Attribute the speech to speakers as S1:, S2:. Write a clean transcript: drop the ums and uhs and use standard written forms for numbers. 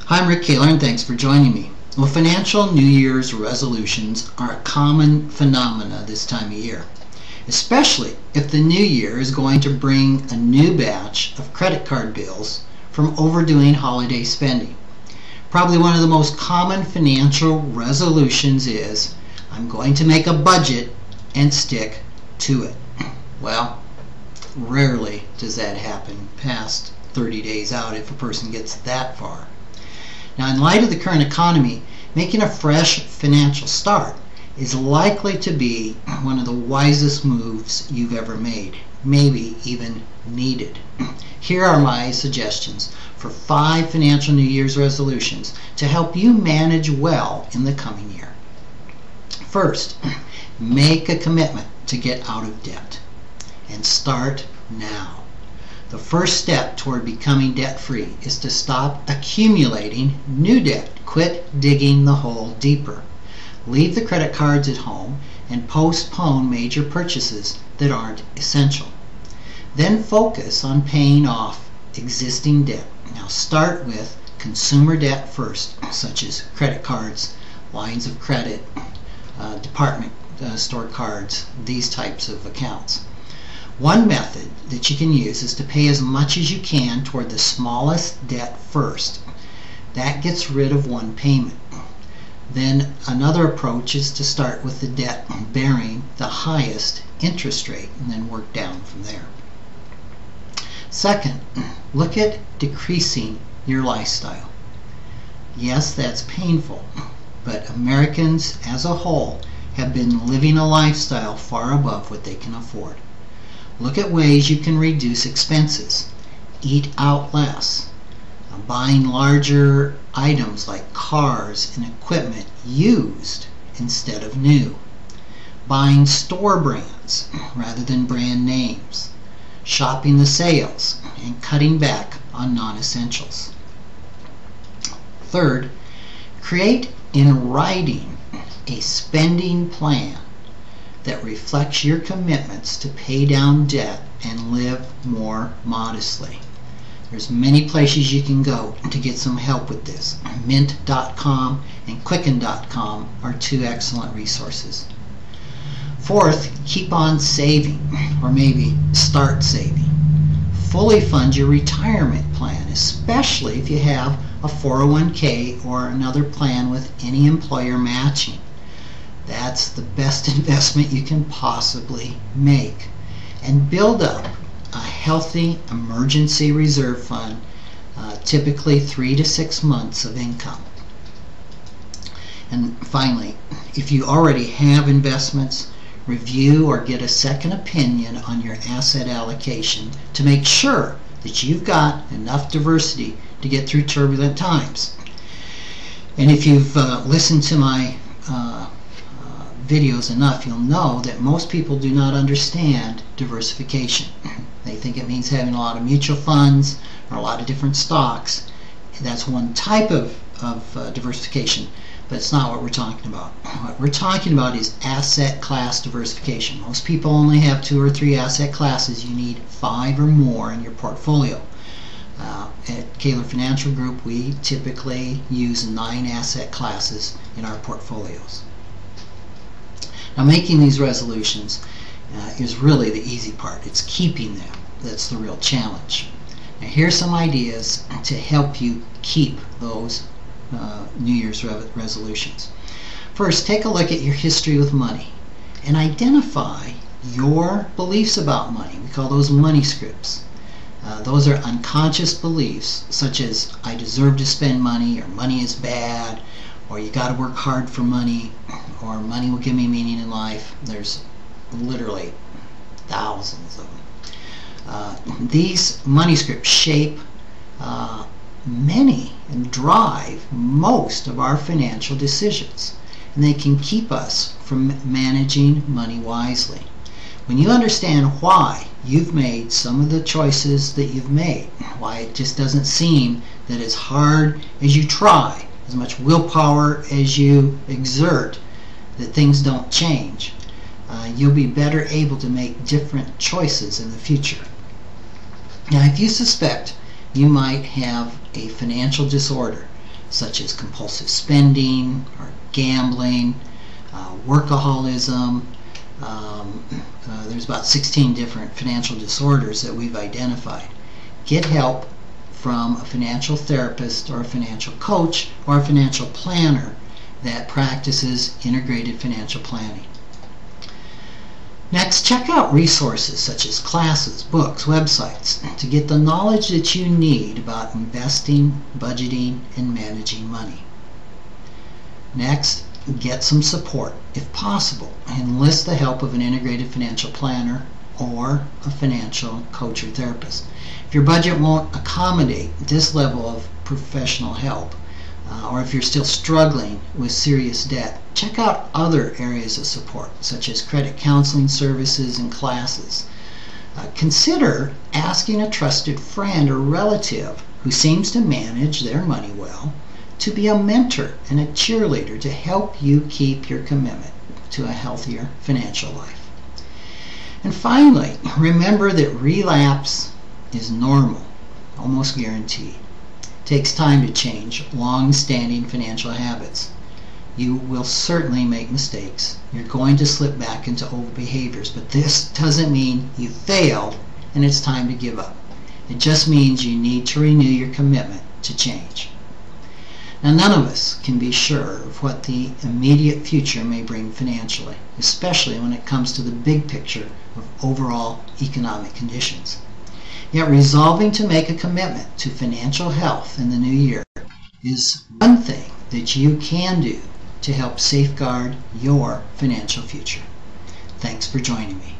S1: Hi, I'm Rick Kahler, and thanks for joining me. Well, financial New Year's resolutions are a common phenomena this time of year, especially if the new year is going to bring a new batch of credit card bills from overdoing holiday spending. Probably one of the most common financial resolutions is, I'm going to make a budget and stick to it. Well, rarely does that happen past 30 days out if a person gets that far. Now, in light of the current economy, making a fresh financial start is likely to be one of the wisest moves you've ever made, maybe even needed. Here are my suggestions for 5 financial New Year's resolutions to help you manage well in the coming year. First, make a commitment to get out of debt, and start now. The first step toward becoming debt-free is to stop accumulating new debt. Quit digging the hole deeper. Leave the credit cards at home and postpone major purchases that aren't essential. Then focus on paying off existing debt. Now start with consumer debt first, such as credit cards, lines of credit, department store cards, these types of accounts. One method that you can use is to pay as much as you can toward the smallest debt first. That gets rid of one payment. Then another approach is to start with the debt bearing the highest interest rate and then work down from there. Second, look at decreasing your lifestyle. Yes, that's painful, but Americans as a whole have been living a lifestyle far above what they can afford. Look at ways you can reduce expenses. Eat out less. Buying larger items like cars and equipment used instead of new. Buying store brands rather than brand names. Shopping the sales and cutting back on non-essentials. Third, create in writing a spending plan that reflects your commitments to pay down debt and live more modestly. There's many places you can go to get some help with this. Mint.com and Quicken.com are 2 excellent resources. Fourth, keep on saving, or maybe start saving. Fully fund your retirement plan, especially if you have a 401k or another plan with any employer matching. That's the best investment you can possibly make. And build up a healthy emergency reserve fund, typically 3 to 6 months of income. And finally, if you already have investments, review or get a second opinion on your asset allocation to make sure that you've got enough diversity to get through turbulent times. And if you've listened to my videos enough, you'll know that most people do not understand diversification. They think it means having a lot of mutual funds or a lot of different stocks. That's one type of diversification, but it's not what we're talking about. What we're talking about is asset class diversification. Most people only have 2 or 3 asset classes. You need 5 or more in your portfolio. At Kahler Financial Group, we typically use 9 asset classes in our portfolios. Now, making these resolutions is really the easy part. It's keeping them that's the real challenge. Now, here's some ideas to help you keep those New Year's resolutions. First, take a look at your history with money and identify your beliefs about money. We call those money scripts. Those are unconscious beliefs, such as I deserve to spend money, or money is bad, or you got to work hard for money, or money will give me meaning in life. There's literally thousands of them. These money scripts shape many and drive most of our financial decisions, and they can keep us from managing money wisely. When you understand why you've made some of the choices that you've made, why it just doesn't seem that as hard as you try, as much willpower as you exert, that things don't change, you'll be better able to make different choices in the future. Now, if you suspect you might have a financial disorder, such as compulsive spending or gambling, workaholism. There's about 16 different financial disorders that we've identified. Get help from a financial therapist or a financial coach or a financial planner that practices integrated financial planning. Next, check out resources such as classes, books, websites to get the knowledge that you need about investing, budgeting, and managing money. Next, get some support, if possible. Enlist the help of an integrated financial planner or a financial coach or therapist. If your budget won't accommodate this level of professional help, or if you're still struggling with serious debt, check out other areas of support, such as credit counseling services and classes. Consider asking a trusted friend or relative who seems to manage their money well to be a mentor and a cheerleader to help you keep your commitment to a healthier financial life. And finally, remember that relapse is normal, almost guaranteed. It takes time to change long-standing financial habits. You will certainly make mistakes. You're going to slip back into old behaviors, but this doesn't mean you failed and it's time to give up. It just means you need to renew your commitment to change. Now, none of us can be sure of what the immediate future may bring financially, especially when it comes to the big picture of overall economic conditions. Yet resolving to make a commitment to financial health in the new year is one thing that you can do to help safeguard your financial future. Thanks for joining me.